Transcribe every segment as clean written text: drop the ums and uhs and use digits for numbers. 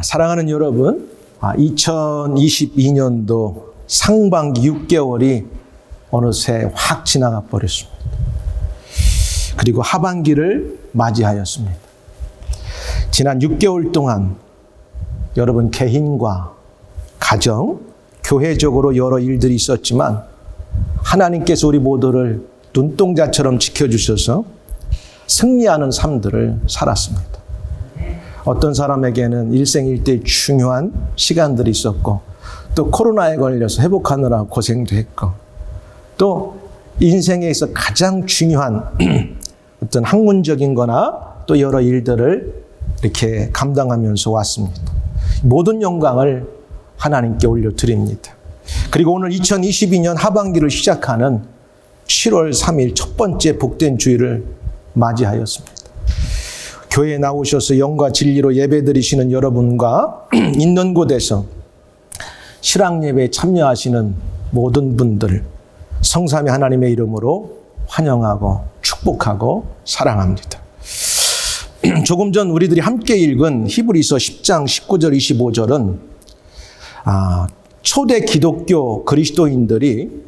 사랑하는 여러분, 2022년도 상반기 6개월이 어느새 확 지나가 버렸습니다. 그리고 하반기를 맞이하였습니다. 지난 6개월 동안 여러분 개인과 가정, 교회적으로 여러 일들이 있었지만 하나님께서 우리 모두를 눈동자처럼 지켜주셔서 승리하는 삶들을 살았습니다. 어떤 사람에게는 일생일대 중요한 시간들이 있었고, 또 코로나에 걸려서 회복하느라 고생도 했고, 또 인생에 있어 가장 중요한 어떤 학문적인 거나 또 여러 일들을 이렇게 감당하면서 왔습니다. 모든 영광을 하나님께 올려드립니다. 그리고 오늘 2022년 하반기를 시작하는 7월 3일 첫 번째 복된 주일을 맞이하였습니다. 교회에 나오셔서 영과 진리로 예배드리시는 여러분과 있는 곳에서 실황 예배에 참여하시는 모든 분들, 성삼위 하나님의 이름으로 환영하고 축복하고 사랑합니다. 조금 전 우리들이 함께 읽은 히브리서 10장 19절 25절은 초대 기독교 그리스도인들이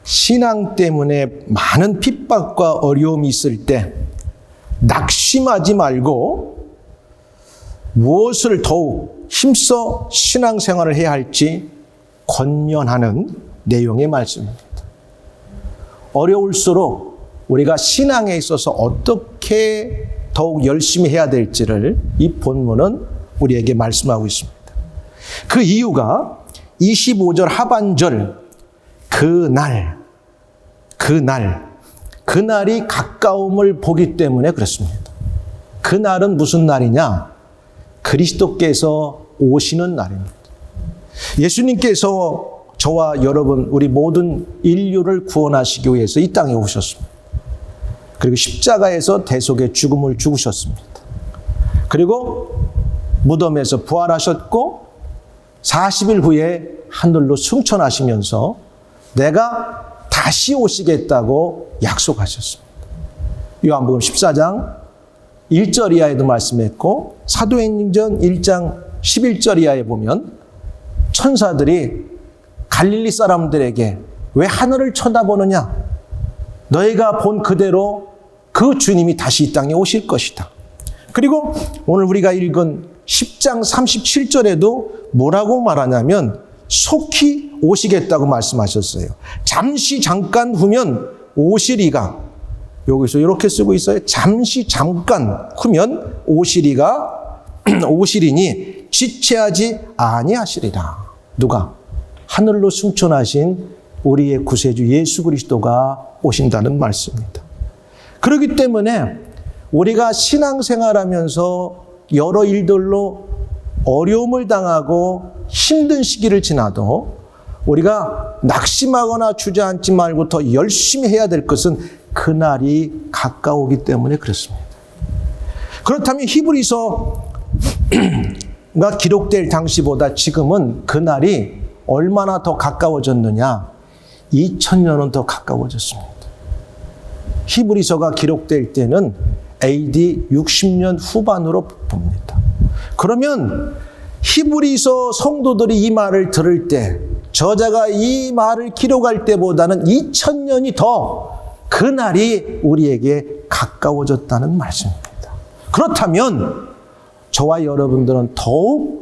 신앙 때문에 많은 핍박과 어려움이 있을 때 낙심하지 말고 무엇을 더욱 힘써 신앙생활을 해야 할지 권면하는 내용의 말씀입니다. 어려울수록 우리가 신앙에 있어서 어떻게 더욱 열심히 해야 될지를 이 본문은 우리에게 말씀하고 있습니다. 그 이유가 25절 하반절 그날이 가까움을 보기 때문에 그렇습니다. 그날은 무슨 날이냐? 그리스도께서 오시는 날입니다. 예수님께서 저와 여러분, 우리 모든 인류를 구원하시기 위해서 이 땅에 오셨습니다. 그리고 십자가에서 대속의 죽음을 죽으셨습니다. 그리고 무덤에서 부활하셨고 40일 후에 하늘로 승천하시면서 내가 다시 오시겠다고 약속하셨습니다. 요한복음 14장 1절 이하에도 말씀했고 사도행전 1장 11절 이하에 보면 천사들이 갈릴리 사람들에게 왜 하늘을 쳐다보느냐? 너희가 본 그대로 그 주님이 다시 이 땅에 오실 것이다. 그리고 오늘 우리가 읽은 10장 37절에도 뭐라고 말하냐면 속히 오시겠다고 말씀하셨어요. 잠시 잠깐 후면 오시리가, 여기서 이렇게 쓰고 있어요. 잠시 잠깐 후면 오시리니 지체하지 아니하시리라. 누가? 하늘로 승천하신 우리의 구세주 예수 그리스도가 오신다는 말씀입니다. 그렇기 때문에 우리가 신앙생활하면서 여러 일들로 어려움을 당하고 힘든 시기를 지나도 우리가 낙심하거나 주저앉지 말고 더 열심히 해야 될 것은 그날이 가까우기 때문에 그렇습니다. 그렇다면 히브리서가 기록될 당시보다 지금은 그날이 얼마나 더 가까워졌느냐? 2000년은 더 가까워졌습니다. 히브리서가 기록될 때는 AD 60년 후반으로 봅니다. 그러면 히브리서 성도들이 이 말을 들을 때, 저자가 이 말을 기록할 때보다는 2000년이 더 그날이 우리에게 가까워졌다는 말씀입니다. 그렇다면 저와 여러분들은 더욱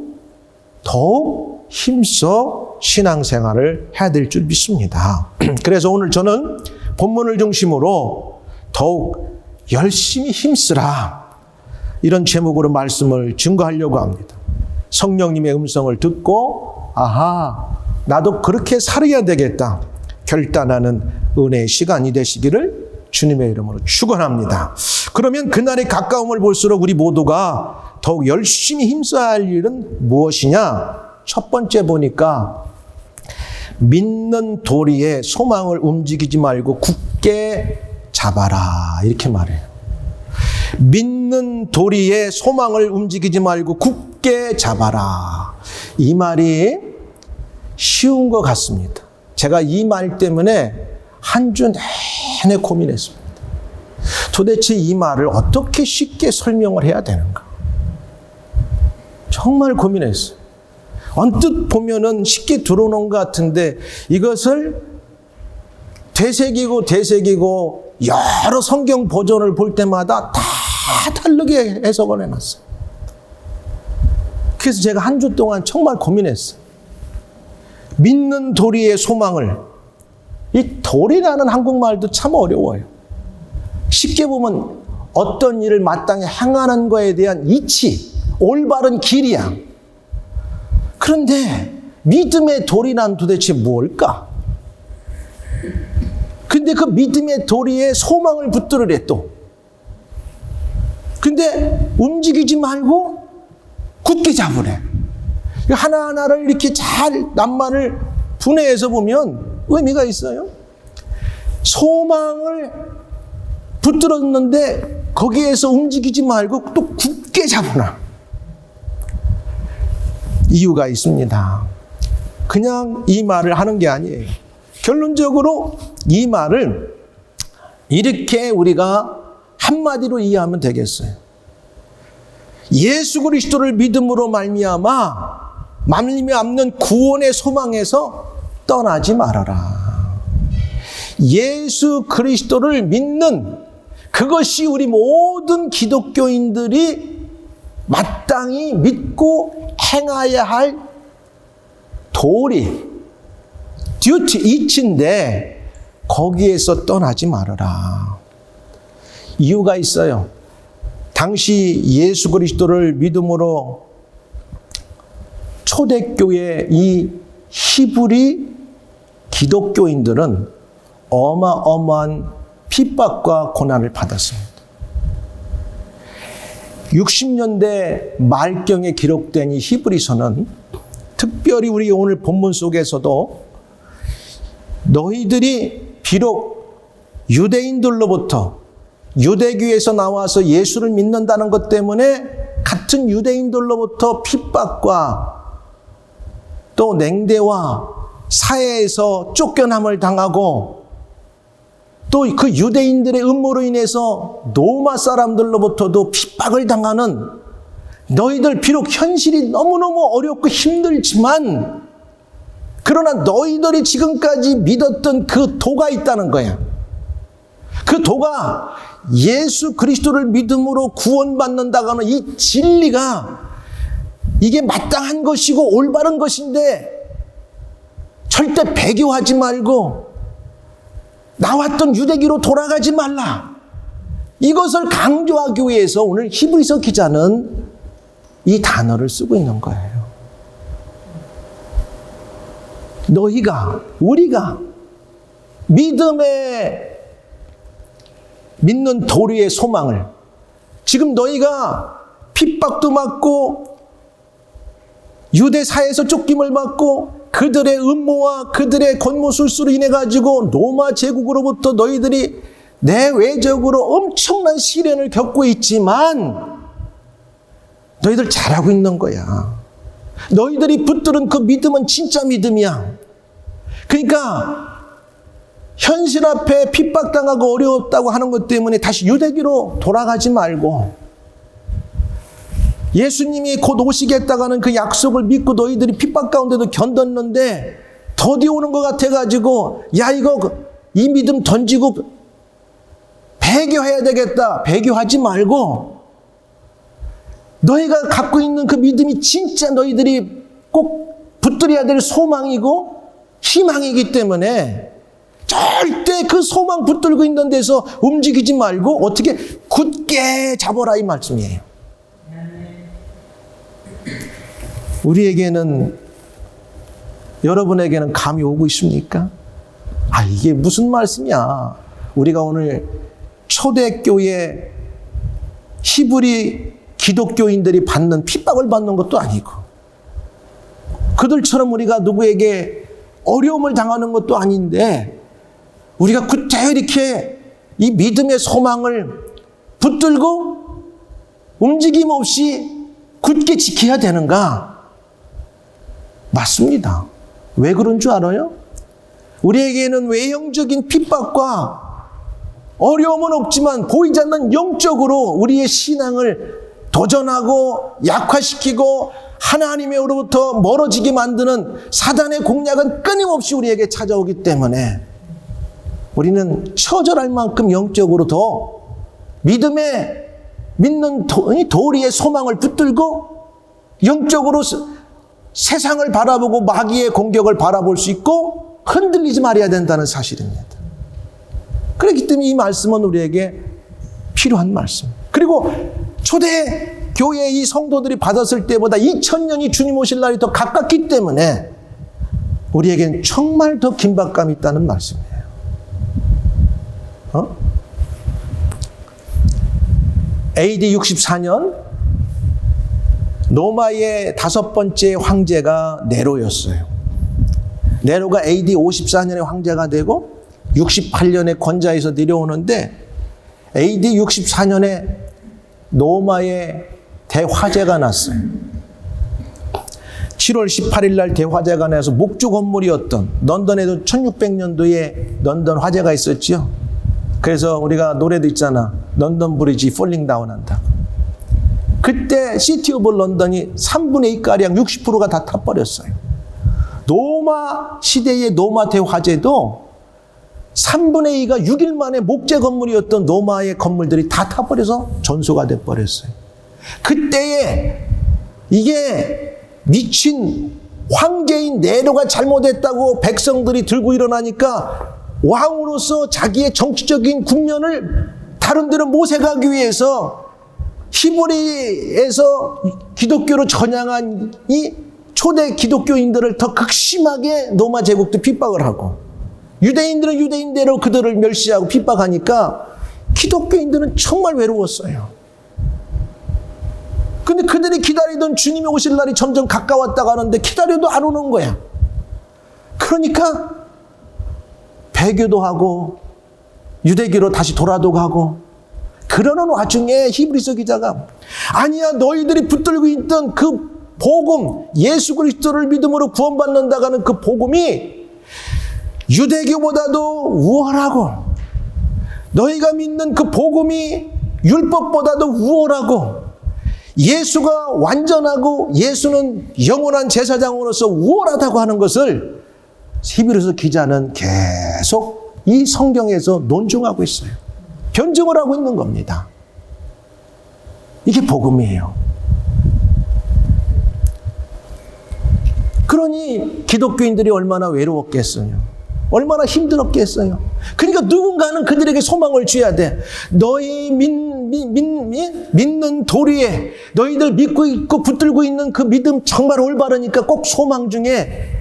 힘써 신앙생활을 해야 될 줄 믿습니다. 그래서 오늘 저는 본문을 중심으로 더욱 열심히 힘쓰라, 이런 제목으로 말씀을 증거하려고 합니다. 성령님의 음성을 듣고 나도 그렇게 살아야 되겠다 결단하는 은혜의 시간이 되시기를 주님의 이름으로 축원합니다. 그러면 그날의 가까움을 볼수록 우리 모두가 더욱 열심히 힘써야 할 일은 무엇이냐? 첫 번째 보니까 믿는 도리에 소망을 움직이지 말고 굳게 잡아라, 이렇게 말해요. 믿는 도리에 소망을 움직이지 말고 굳게 잡아라. 이 말이 쉬운 것 같습니다. 제가 이 말 때문에 한 주 내내 고민했습니다. 도대체 이 말을 어떻게 쉽게 설명을 해야 되는가? 정말 고민했어요. 언뜻 보면은 쉽게 들어오는 것 같은데 이것을 되새기고 여러 성경 버전을 볼 때마다 다 다르게 해석을 해놨어요. 그래서 제가 한 주 동안 정말 고민했어요. 믿는 도리의 소망을, 이 도리라는 한국말도 참 어려워요. 쉽게 보면 어떤 일을 마땅히 행하는 거에 대한 이치, 올바른 길이야. 그런데 믿음의 도리란 도대체 뭘까? 근데 그 믿음의 도리에 소망을 붙들으래 또. 근데 움직이지 말고 굳게 잡으래. 하나하나를 이렇게 잘 낱말을 분해해서 보면 의미가 있어요. 소망을 붙들었는데 거기에서 움직이지 말고 또 굳게 잡으라. 이유가 있습니다. 그냥 이 말을 하는 게 아니에요. 결론적으로 이 말을 이렇게 우리가 한마디로 이해하면 되겠어요. 예수 그리스도를 믿음으로 말미암는 구원의 소망에서 떠나지 말아라. 예수 그리스도를 믿는 그것이 우리 모든 기독교인들이 마땅히 믿고 행해야 할 도리, 듀티, 이치인데 거기에서 떠나지 말아라. 이유가 있어요. 당시 예수 그리스도를 믿음으로 초대교회 이 히브리 기독교인들은 어마어마한 핍박과 고난을 받았습니다. 60년대 말경에 기록된 이 히브리서는 특별히 우리 오늘 본문 속에서도 너희들이 비록 유대인들로부터 유대교에서 나와서 예수를 믿는다는 것 때문에 같은 유대인들로부터 핍박과 또 냉대와 사회에서 쫓겨남을 당하고 또 그 유대인들의 음모로 인해서 로마 사람들로부터도 핍박을 당하는 너희들 비록 현실이 너무너무 어렵고 힘들지만 그러나 너희들이 지금까지 믿었던 그 도가 있다는 거야. 그 도가 예수 그리스도를 믿음으로 구원받는다고 하는 이 진리가 이게 마땅한 것이고 올바른 것인데 절대 배교하지 말고 나왔던 유대교로 돌아가지 말라. 이것을 강조하기 위해서 오늘 히브리서 기자는 이 단어를 쓰고 있는 거예요. 우리가 믿는 도리의 소망을 지금 너희가 핍박도 받고 유대 사회에서 쫓김을 받고 그들의 음모와 그들의 권모술수로 인해 가지고 로마 제국으로부터 너희들이 내외적으로 엄청난 시련을 겪고 있지만 너희들 잘하고 있는 거야. 너희들이 붙들은 그 믿음은 진짜 믿음이야. 그러니까 현실 앞에 핍박당하고 어려웠다고 하는 것 때문에 다시 유대교로 돌아가지 말고 예수님이 곧 오시겠다고 하는 그 약속을 믿고 너희들이 핍박 가운데도 견뎠는데 더디 오는 것 같아가지고 이 믿음 던지고 배교해야 되겠다. 배교하지 말고 너희가 갖고 있는 그 믿음이 진짜 너희들이 꼭 붙들어야 될 소망이고 희망이기 때문에 절대 그 소망 붙들고 있는 데서 움직이지 말고 어떻게 굳게 잡아라 이 말씀이에요. 우리에게는 여러분에게는 감이 오고 있습니까? 이게 무슨 말씀이야. 우리가 오늘 초대교회 히브리 기독교인들이 받는 핍박을 받는 것도 아니고 그들처럼 우리가 누구에게 어려움을 당하는 것도 아닌데 우리가 굳게 이렇게 이 믿음의 소망을 붙들고 움직임 없이 굳게 지켜야 되는가? 맞습니다. 왜 그런 줄 알아요? 우리에게는 외형적인 핍박과 어려움은 없지만 보이지 않는 영적으로 우리의 신앙을 도전하고 약화시키고 하나님으로부터 멀어지게 만드는 사단의 공략은 끊임없이 우리에게 찾아오기 때문에 우리는 처절할 만큼 영적으로 더 믿는 도리의 소망을 붙들고 영적으로 세상을 바라보고 마귀의 공격을 바라볼 수 있고 흔들리지 말아야 된다는 사실입니다. 그렇기 때문에 이 말씀은 우리에게 필요한 말씀. 그리고 초대 교회 이 성도들이 받았을 때보다 2000년이 주님 오실 날이 더 가깝기 때문에 우리에겐 정말 더 긴박감이 있다는 말씀이에요. AD 64년 로마의 5번째 황제가 네로였어요. 네로가 AD 54년에 황제가 되고 68년에 권자에서 내려오는데 AD 64년에 로마에 대화재가 났어요. 7월 18일 날 대화재가 나서 목조 건물이었던 런던에도 1600년도에 런던 화재가 있었지요. 그래서 우리가 노래도 있잖아. 런던 브리지 폴링 다운 한다. 그때 시티 오브 런던이 3분의 2가량 60%가 다 타버렸어요. 로마 시대의 로마 대화재도 3분의 2가 6일 만에 목재 건물이었던 로마의 건물들이 다 타버려서 전소가 돼버렸어요. 그때에 이게 미친 황제인 네로가 잘못했다고 백성들이 들고 일어나니까 왕으로서 자기의 정치적인 국면을 다른 데로 모색하기 위해서 히브리에서 기독교로 전향한 이 초대 기독교인들을 더 극심하게 로마 제국도 핍박을 하고 유대인들은 유대인대로 그들을 멸시하고 핍박하니까 기독교인들은 정말 외로웠어요. 근데 그들이 기다리던 주님이 오실 날이 점점 가까웠다고 하는데 기다려도 안 오는 거야. 그러니까 배교도 하고 유대교로 다시 돌아도 가고 그러는 와중에 히브리서 기자가 아니야 너희들이 붙들고 있던 그 복음 예수 그리스도를 믿음으로 구원받는다고 하는 그 복음이 유대교보다도 우월하고 너희가 믿는 그 복음이 율법보다도 우월하고 예수가 완전하고 예수는 영원한 제사장으로서 우월하다고 하는 것을 히브리서 기자는 계속 이 성경에서 논증하고 있어요. 변증을 하고 있는 겁니다. 이게 복음이에요. 그러니 기독교인들이 얼마나 외로웠겠어요. 얼마나 힘들었겠어요. 그러니까 누군가는 그들에게 소망을 줘야 돼. 너희 믿는 도리에 너희들 믿고 있고 붙들고 있는 그 믿음 정말 올바르니까 꼭 소망 중에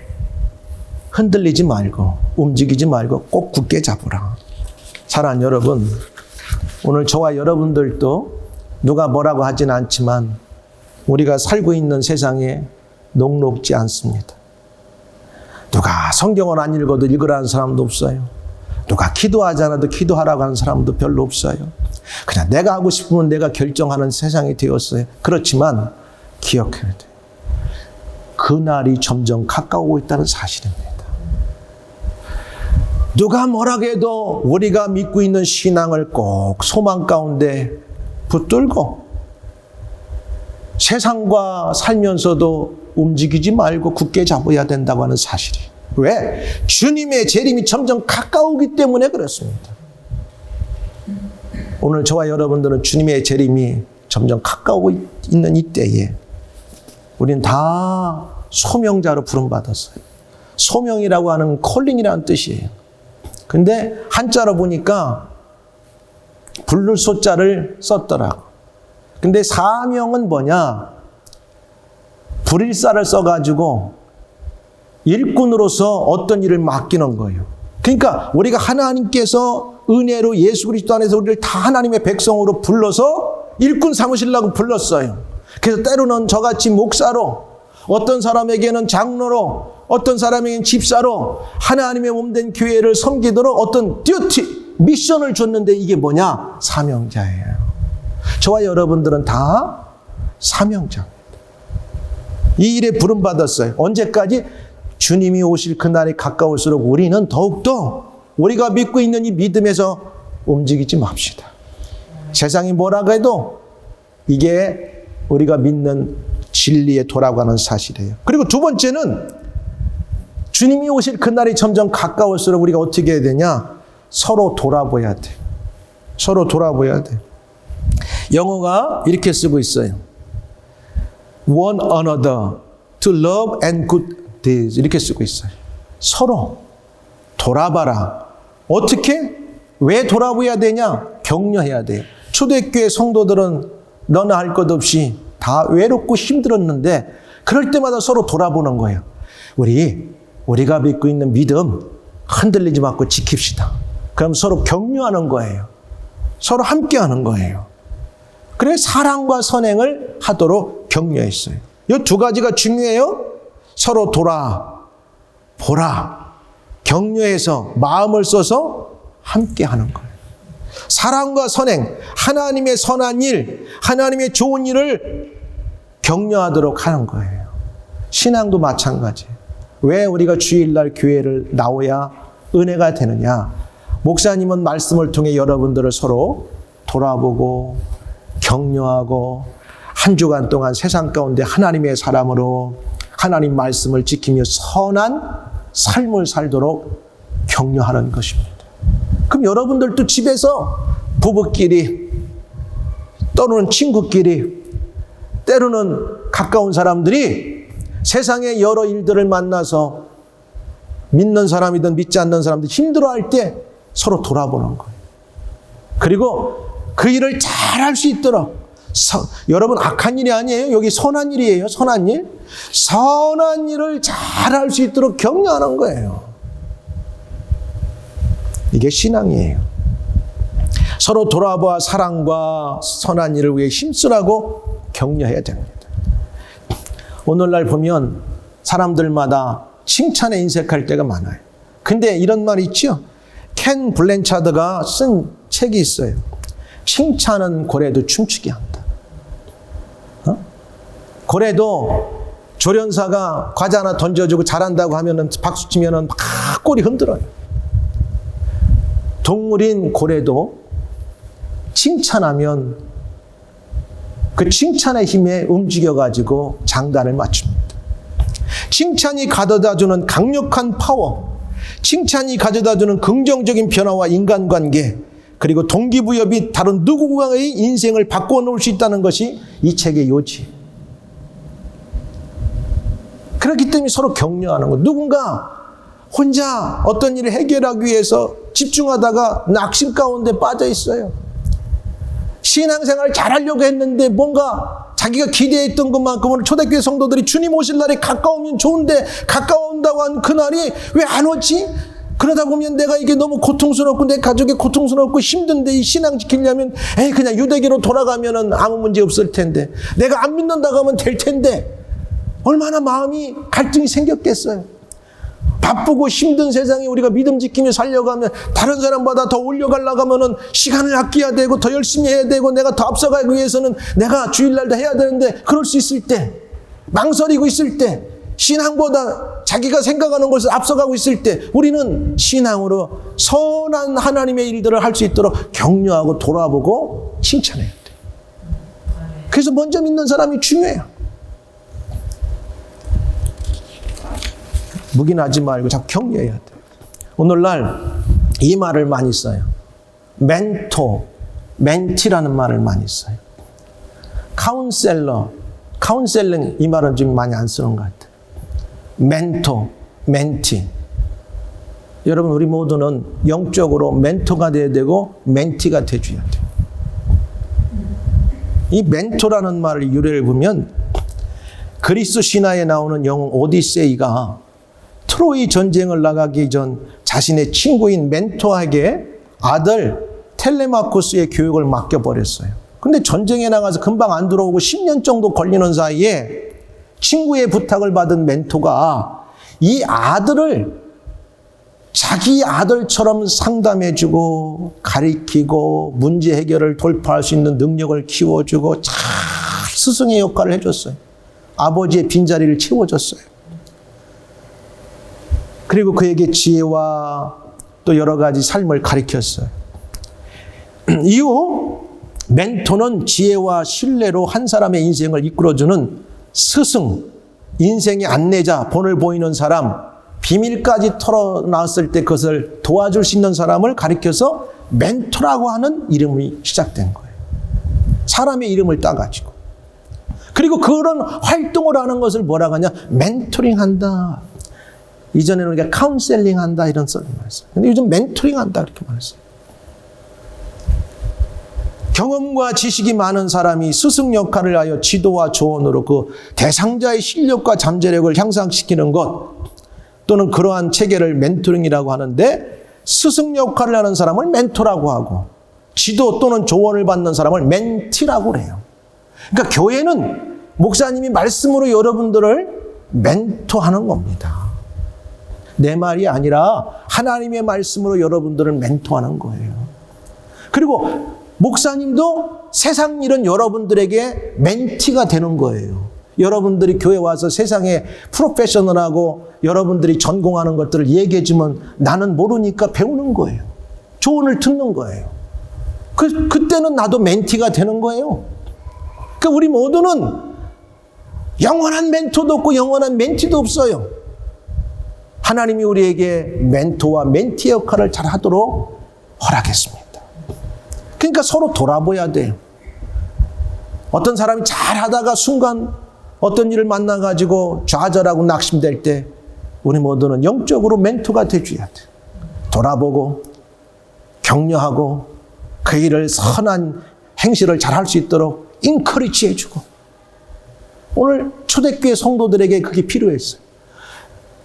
흔들리지 말고 움직이지 말고 꼭 굳게 잡으라. 사랑하는 여러분, 오늘 저와 여러분들도 누가 뭐라고 하진 않지만 우리가 살고 있는 세상에 녹록지 않습니다. 누가 성경을 안 읽어도 읽으라는 사람도 없어요. 누가 기도하지 않아도 기도하라고 하는 사람도 별로 없어요. 그냥 내가 하고 싶으면 내가 결정하는 세상이 되었어요. 그렇지만 기억해야 돼요. 그날이 점점 가까우고 있다는 사실입니다. 누가 뭐라고 해도 우리가 믿고 있는 신앙을 꼭 소망 가운데 붙들고 세상과 살면서도 움직이지 말고 굳게 잡아야 된다고 하는 사실이. 왜? 주님의 재림이 점점 가까우기 때문에 그렇습니다. 오늘 저와 여러분들은 주님의 재림이 점점 가까우고 있는 이때에 우리는 다 소명자로 부름받았어요. 소명이라고 하는 콜링이라는 뜻이에요. 근데 한자로 보니까 부를 소자를 썼더라고. 근데 사명은 뭐냐? 불일사를 써가지고 일꾼으로서 어떤 일을 맡기는 거예요. 그러니까 우리가 하나님께서 은혜로 예수 그리스도 안에서 우리를 다 하나님의 백성으로 불러서 일꾼 삼으시려고 불렀어요. 그래서 때로는 저같이 목사로, 어떤 사람에게는 장로로, 어떤 사람에게는 집사로 하나님의 몸된 교회를 섬기도록 어떤 듀티, 미션을 줬는데 이게 뭐냐? 사명자예요. 저와 여러분들은 다 사명자입니다. 이 일에 부름받았어요. 언제까지? 주님이 오실 그날이 가까울수록 우리는 더욱더 우리가 믿고 있는 이 믿음에서 움직이지 맙시다. 세상이 뭐라고 해도 이게 우리가 믿는 진리에 돌아가는 사실이에요. 그리고 두 번째는 주님이 오실 그날이 점점 가까울수록 우리가 어떻게 해야 되냐? 서로 돌아보야 돼. 서로 돌아보야 돼. 영어가 이렇게 쓰고 있어요. One another to love and good deeds. 이렇게 쓰고 있어요. 서로 돌아봐라. 어떻게? 왜 돌아보야 되냐? 격려해야 돼요. 초대교회 성도들은 너나 할 것 없이 다 외롭고 힘들었는데 그럴 때마다 서로 돌아보는 거예요. 우리가 믿고 있는 믿음 흔들리지 말고 지킵시다. 그럼 서로 격려하는 거예요. 서로 함께하는 거예요. 그래서 사랑과 선행을 하도록 격려했어요. 이 두 가지가 중요해요. 서로 돌아보라. 격려해서 마음을 써서 함께하는 거예요. 사랑과 선행, 하나님의 선한 일, 하나님의 좋은 일을 격려하도록 하는 거예요. 신앙도 마찬가지예요. 왜 우리가 주일날 교회를 나와야 은혜가 되느냐? 목사님은 말씀을 통해 여러분들을 서로 돌아보고 격려하고 한 주간 동안 세상 가운데 하나님의 사람으로 하나님 말씀을 지키며 선한 삶을 살도록 격려하는 것입니다. 그럼 여러분들도 집에서 부부끼리 또는 친구끼리 때로는 가까운 사람들이 세상의 여러 일들을 만나서 믿는 사람이든 믿지 않는 사람들 힘들어할 때 서로 돌아보는 거예요. 그리고 그 일을 잘 할 수 있도록 여러분 악한 일이 아니에요. 여기 선한 일이에요. 선한 일. 선한 일을 잘 할 수 있도록 격려하는 거예요. 이게 신앙이에요. 서로 돌아봐 사랑과 선한 일을 위해 힘쓰라고 격려해야 됩니다. 오늘날 보면 사람들마다 칭찬에 인색할 때가 많아요. 근데 이런 말이 있죠. 켄 블랜차드가 쓴 책이 있어요. 칭찬은 고래도 춤추게 한다. 고래도 조련사가 과자 하나 던져주고 잘한다고 하면은 박수치면은 막 꼬리 흔들어요. 동물인 고래도 칭찬하면 그 칭찬의 힘에 움직여가지고 장단을 맞춥니다. 칭찬이 가져다주는 강력한 파워, 칭찬이 가져다주는 긍정적인 변화와 인간관계, 그리고 동기부여 및 다른 누구와의 인생을 바꿔놓을 수 있다는 것이 이 책의 요지. 그렇기 때문에 서로 격려하는 거. 누군가 혼자 어떤 일을 해결하기 위해서 집중하다가 낙심 가운데 빠져 있어요. 신앙생활을 잘하려고 했는데 뭔가 자기가 기대했던 것만큼은 초대교회 성도들이 주님 오실 날이 가까우면 좋은데 가까운다고 한 그날이 왜 안 오지? 그러다 보면 내가 이게 너무 고통스럽고 내 가족이 고통스럽고 힘든데 이 신앙 지키려면 그냥 유대교로 돌아가면은 아무 문제 없을 텐데 내가 안 믿는다고 하면 될 텐데 얼마나 마음이 갈등이 생겼겠어요. 바쁘고 힘든 세상에 우리가 믿음 지키며 살려고 하면 다른 사람보다 더 올려가려고 하면은 시간을 아껴야 되고 더 열심히 해야 되고 내가 더 앞서가기 위해서는 내가 주일날도 해야 되는데 그럴 수 있을 때 망설이고 있을 때 신앙보다 자기가 생각하는 것을 앞서가고 있을 때 우리는 신앙으로 선한 하나님의 일들을 할 수 있도록 격려하고 돌아보고 칭찬해야 돼요. 그래서 먼저 믿는 사람이 중요해요. 묵인하지 말고 자꾸 격려해야 돼요. 오늘날 이 말을 많이 써요. 멘토, 멘티라는 말을 많이 써요. 카운셀러, 카운셀링 이 말은 좀 많이 안 쓰는 것 같아요. 멘토, 멘티. 여러분 우리 모두는 영적으로 멘토가 돼야 되고 멘티가 돼줘야 돼요. 이 멘토라는 말을 유래를 보면 그리스 신화에 나오는 영웅 오디세이가 트로이 전쟁을 나가기 전 자신의 친구인 멘토에게 아들 텔레마코스의 교육을 맡겨버렸어요. 근데 전쟁에 나가서 금방 안 들어오고 10년 정도 걸리는 사이에 친구의 부탁을 받은 멘토가 이 아들을 자기 아들처럼 상담해주고 가리키고 문제 해결을 돌파할 수 있는 능력을 키워주고 잘 스승의 역할을 해줬어요. 아버지의 빈자리를 채워줬어요. 그리고 그에게 지혜와 또 여러 가지 삶을 가르쳤어요. 이후 멘토는 지혜와 신뢰로 한 사람의 인생을 이끌어주는 스승, 인생의 안내자, 본을 보이는 사람, 비밀까지 털어놨을 때 그것을 도와줄 수 있는 사람을 가리켜서 멘토라고 하는 이름이 시작된 거예요. 사람의 이름을 따가지고. 그리고 그런 활동을 하는 것을 뭐라고 하냐? 멘토링 한다. 이전에는 우리가 카운셀링 한다 이런 소리 말했어요. 근데 요즘 멘토링 한다 이렇게 말했어요. 경험과 지식이 많은 사람이 스승 역할을 하여 지도와 조언으로 그 대상자의 실력과 잠재력을 향상시키는 것, 또는 그러한 체계를 멘토링이라고 하는데, 스승 역할을 하는 사람을 멘토라고 하고 지도 또는 조언을 받는 사람을 멘티라고 해요. 그러니까 교회는 목사님이 말씀으로 여러분들을 멘토하는 겁니다. 내 말이 아니라 하나님의 말씀으로 여러분들을 멘토하는 거예요. 그리고 목사님도 세상 일은 여러분들에게 멘티가 되는 거예요. 여러분들이 교회 와서 세상에 프로페셔널하고 여러분들이 전공하는 것들을 얘기해 주면 나는 모르니까 배우는 거예요. 조언을 듣는 거예요. 그때는 나도 멘티가 되는 거예요. 그러니까 우리 모두는 영원한 멘토도 없고 영원한 멘티도 없어요. 하나님이 우리에게 멘토와 멘티 역할을 잘 하도록 허락했습니다. 그러니까 서로 돌아봐야 돼요. 어떤 사람이 잘 하다가 순간 어떤 일을 만나가지고 좌절하고 낙심될 때 우리 모두는 영적으로 멘토가 돼줘야 돼. 돌아보고 격려하고 그 일을 선한 행실을 잘 할 수 있도록 인커리지 해주고. 오늘 초대교회 성도들에게 그게 필요했어요.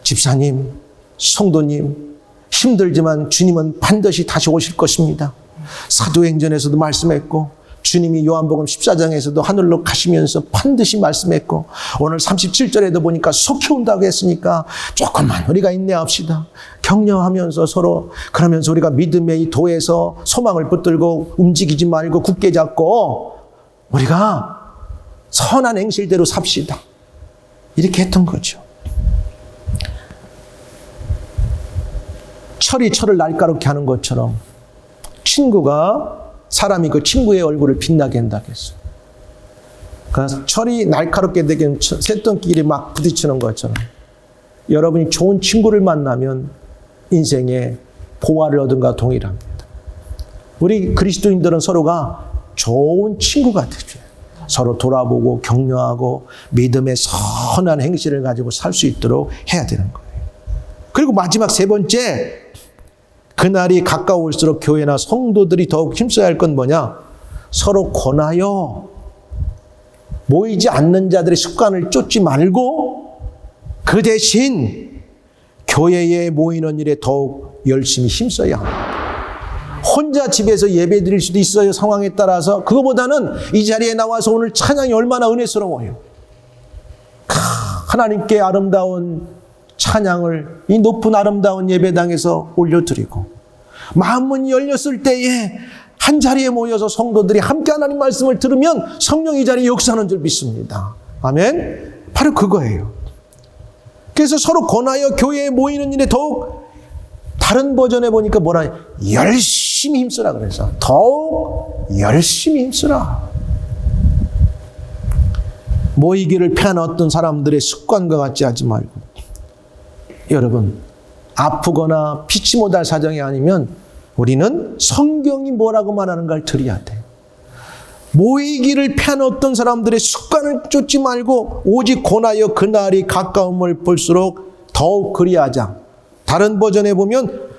집사님, 성도님, 힘들지만 주님은 반드시 다시 오실 것입니다. 사도행전에서도 말씀했고 주님이 요한복음 14장에서도 하늘로 가시면서 반드시 말씀했고 오늘 37절에도 보니까 속히 온다고 했으니까 조금만 우리가 인내합시다. 격려하면서 서로 그러면서 우리가 믿음의 이 도에서 소망을 붙들고 움직이지 말고 굳게 잡고 우리가 선한 행실대로 삽시다. 이렇게 했던 거죠. 철이 철을 날카롭게 하는 것처럼 사람이 그 친구의 얼굴을 빛나게 한다고 했어요. 그러니까 철이 날카롭게 되기는 쇳덩끼리 막 부딪히는 것처럼 여러분이 좋은 친구를 만나면 인생에 보화를 얻은 것과 동일합니다. 우리 그리스도인들은 서로가 좋은 친구가 되죠. 서로 돌아보고 격려하고 믿음의 선한 행실을 가지고 살 수 있도록 해야 되는 거예요. 그리고 마지막 세 번째, 그날이 가까울수록 교회나 성도들이 더욱 힘써야 할 건 뭐냐? 서로 권하여 모이지 않는 자들의 습관을 쫓지 말고 그 대신 교회에 모이는 일에 더욱 열심히 힘써야 합니다. 혼자 집에서 예배 드릴 수도 있어요. 상황에 따라서. 그거보다는 이 자리에 나와서 오늘 찬양이 얼마나 은혜스러워요. 하나님께 아름다운 찬양을 이 높은 아름다운 예배당에서 올려드리고 마음문이 열렸을 때에 한 자리에 모여서 성도들이 함께 하나님 말씀을 들으면 성령이 이 자리에 역사하는 줄 믿습니다. 아멘. 바로 그거예요. 그래서 서로 권하여 교회에 모이는 일에 더욱, 다른 버전에 보니까 뭐라, 열심히 힘쓰라 그래서 더욱 열심히 힘쓰라. 모이기를 패한 어떤 사람들의 습관과 같이 하지 말고, 여러분 아프거나 피치 못할 사정이 아니면 우리는 성경이 뭐라고 말하는가를 들어야 돼요. 모이기를 패한 어떤 사람들의 습관을 쫓지 말고 오직 권하여 그날이 가까움을 볼수록 더욱 그리하자. 다른 버전에 보면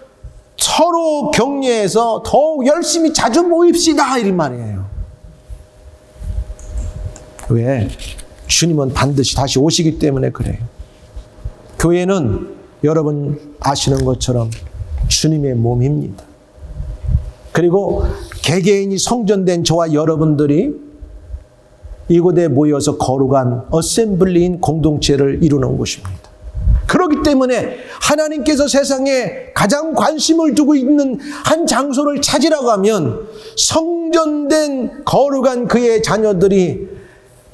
서로 격려해서 더욱 열심히 자주 모입시다 이 말이에요. 왜? 주님은 반드시 다시 오시기 때문에 그래요. 교회는 여러분 아시는 것처럼 주님의 몸입니다. 그리고 개개인이 성전된 저와 여러분들이 이곳에 모여서 거룩한 어셈블리인 공동체를 이루는 곳입니다. 그렇기 때문에 하나님께서 세상에 가장 관심을 두고 있는 한 장소를 찾으라고 하면 성전된 거룩한 그의 자녀들이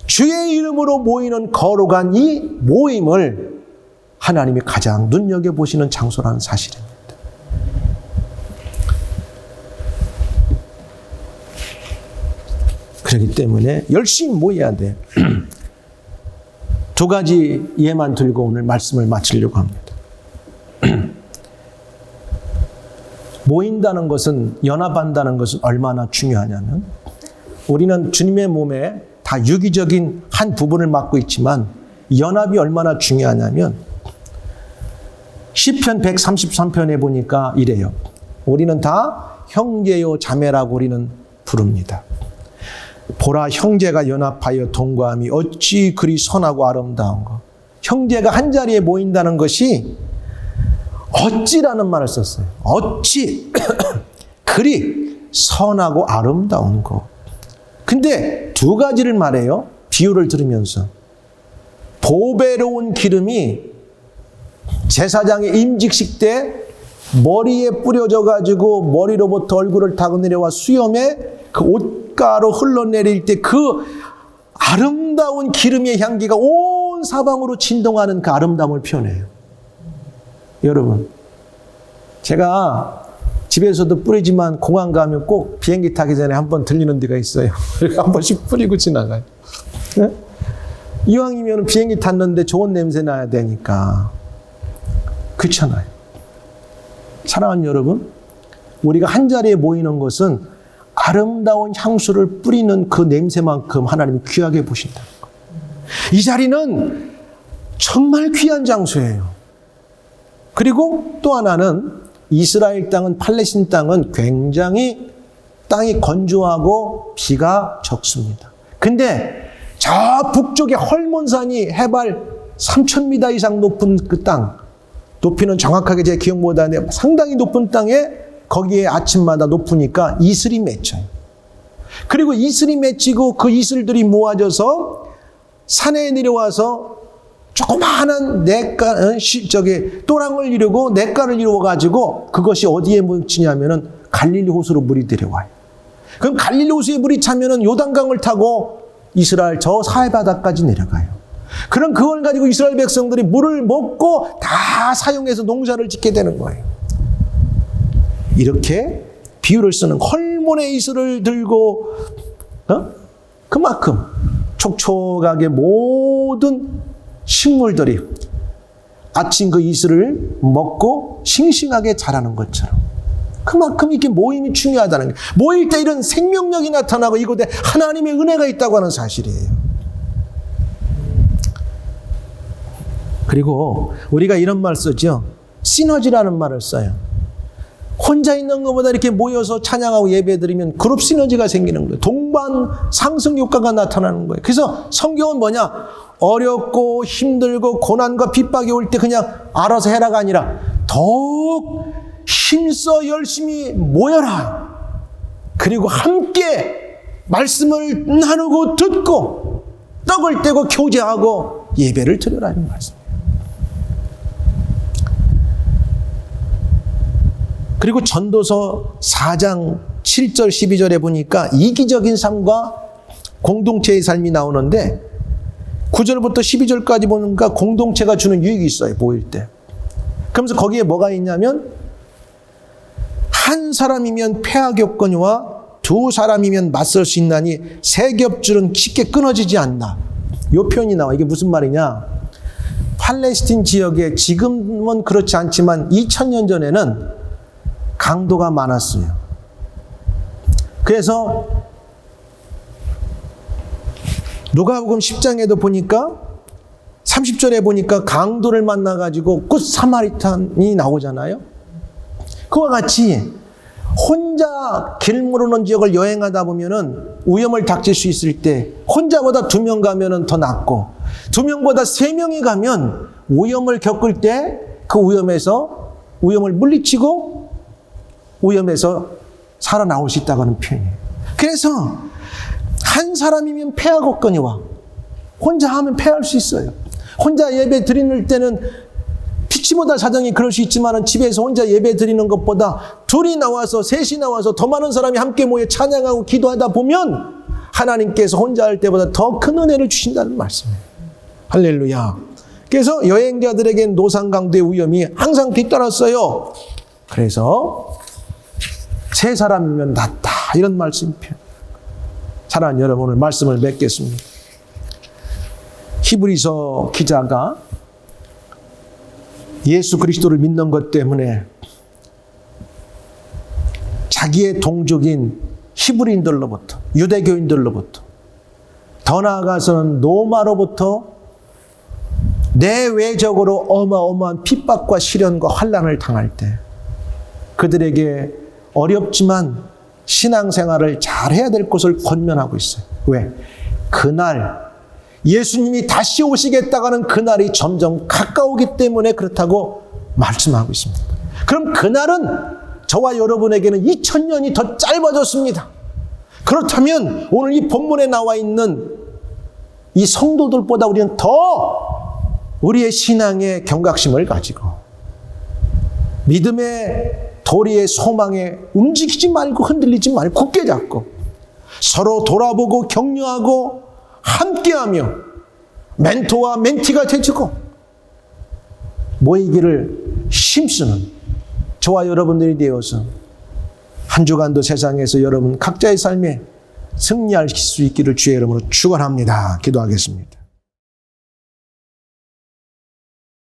주의 이름으로 모이는 거룩한 이 모임을 하나님이 가장 눈여겨보시는 장소라는 사실입니다. 그렇기 때문에 열심히 모여야 돼. 두 가지 예만 들고 오늘 말씀을 마치려고 합니다. 모인다는 것은, 연합한다는 것은 얼마나 중요하냐면, 우리는 주님의 몸에 다 유기적인 한 부분을 맡고 있지만 연합이 얼마나 중요하냐면, 시편 133편에 보니까 이래요. 우리는 다 형제요 자매라고 우리는 부릅니다. 보라, 형제가 연합하여 동거함이 어찌 그리 선하고 아름다운 것. 형제가 한 자리에 모인다는 것이 어찌라는 말을 썼어요. 어찌 그리 선하고 아름다운 것. 근데 두 가지를 말해요. 비유를 들으면서. 보배로운 기름이 제사장의 임직식 때 머리에 뿌려져 가지고 머리로부터 얼굴을 타고 내려와 수염에 그 옷가로 흘러내릴 때 그 아름다운 기름의 향기가 온 사방으로 진동하는 그 아름다움을 표현해요. 여러분, 제가 집에서도 뿌리지만 공항 가면 꼭 비행기 타기 전에 한번 들리는 데가 있어요. 한 번씩 뿌리고 지나가요. 네? 이왕이면 비행기 탔는데 좋은 냄새 나야 되니까. 그렇잖아요. 사랑하는 여러분, 우리가 한 자리에 모이는 것은 아름다운 향수를 뿌리는 그 냄새만큼 하나님이 귀하게 보신다는 거예요. 이 자리는 정말 귀한 장소예요. 그리고 또 하나는 이스라엘 땅은, 팔레스틴 땅은 굉장히 땅이 건조하고 비가 적습니다. 근데 저 북쪽에 헐몬산이 해발 3,000m 이상 높은 그 땅, 높이는 정확하게 제 기억 못하는데 상당히 높은 땅에 거기에 아침마다 높으니까 이슬이 맺혀요. 그리고 이슬이 맺히고 그 이슬들이 모아져서 산에 내려와서 조그마한 또랑을 이루고 냇가를 이루어가지고 그것이 어디에 묻히냐면은 갈릴리 호수로 물이 내려와요. 그럼 갈릴리 호수에 물이 차면은 요단강을 타고 이스라엘 저 사해바다까지 내려가요. 그럼 그걸 가지고 이스라엘 백성들이 물을 먹고 다 사용해서 농사를 짓게 되는 거예요. 이렇게 비유를 쓰는 헐몬의 이슬을 들고 그만큼 촉촉하게 모든 식물들이 아침 그 이슬을 먹고 싱싱하게 자라는 것처럼 그만큼 이렇게 모임이 중요하다는 거예요. 모일 때 이런 생명력이 나타나고 이곳에 하나님의 은혜가 있다고 하는 사실이에요. 그리고 우리가 이런 말 쓰죠. 시너지라는 말을 써요. 혼자 있는 것보다 이렇게 모여서 찬양하고 예배드리면 그룹 시너지가 생기는 거예요. 동반 상승 효과가 나타나는 거예요. 그래서 성경은 뭐냐? 어렵고 힘들고 고난과 핍박이 올 때 그냥 알아서 해라가 아니라 더욱 힘써 열심히 모여라. 그리고 함께 말씀을 나누고 듣고 떡을 떼고 교제하고 예배를 드려라는 말씀이에요. 그리고 전도서 4장 7절 12절에 보니까 이기적인 삶과 공동체의 삶이 나오는데 9절부터 12절까지 보니까 공동체가 주는 유익이 있어요. 모일 때. 그러면서 거기에 뭐가 있냐면 한 사람이면 패하겠거니와 두 사람이면 맞설 수 있나니 세 겹줄은 쉽게 끊어지지 않나. 이 표현이 나와. 이게 무슨 말이냐. 팔레스틴 지역에 지금은 그렇지 않지만 2000년 전에는 강도가 많았어요. 그래서 누가복음 10장에도 보니까 30절에 보니까 강도를 만나가지고 굿 사마리탄이 나오잖아요. 그와 같이 혼자 길 모르는 지역을 여행하다 보면은 위험을 닥칠 수 있을 때 혼자보다 2명 가면은 더 낫고 2명보다 3명이 가면 위험을 겪을 때 그 위험을 물리치고 위험에서 살아나올 수 있다고 하는 표현이에요. 그래서 한 사람이면 패하겠거니와 혼자 하면 패할 수 있어요. 혼자 예배 드리는 때는 피치 못할 사정이 그럴 수 있지만 집에서 혼자 예배 드리는 것보다 둘이 나와서 셋이 나와서 더 많은 사람이 함께 모여 찬양하고 기도하다 보면 하나님께서 혼자 할 때보다 더 큰 은혜를 주신다는 말씀이에요. 할렐루야. 그래서 여행자들에겐 노상강도의 위험이 항상 뒤따랐어요. 그래서 세 사람이면 낫다 이런 말씀이에요. 사랑하는 여러분, 오늘 말씀을 맺겠습니다. 히브리서 기자가 예수 그리스도를 믿는 것 때문에 자기의 동족인 히브리인들로부터, 유대교인들로부터, 더 나아가서는 로마로부터 내외적으로 어마어마한 핍박과 시련과 환난을 당할 때 그들에게 어렵지만 신앙생활을 잘해야 될 것을 권면하고 있어요. 왜? 그날 예수님이 다시 오시겠다가는 그날이 점점 가까우기 때문에 그렇다고 말씀하고 있습니다. 그럼 그날은 저와 여러분에게는 2000년이 더 짧아졌습니다. 그렇다면 오늘 이 본문에 나와 있는 이 성도들보다 우리는 더 우리의 신앙의 경각심을 가지고 믿음의 도리의 소망에 움직이지 말고 흔들리지 말고 굳게 잡고 서로 돌아보고 격려하고 함께하며 멘토와 멘티가 되주고 모이기를 힘쓰는 저와 여러분들이 되어서 한 주간도 세상에서 여러분 각자의 삶에 승리할 수 있기를 주의 이름으로 축원합니다. 기도하겠습니다.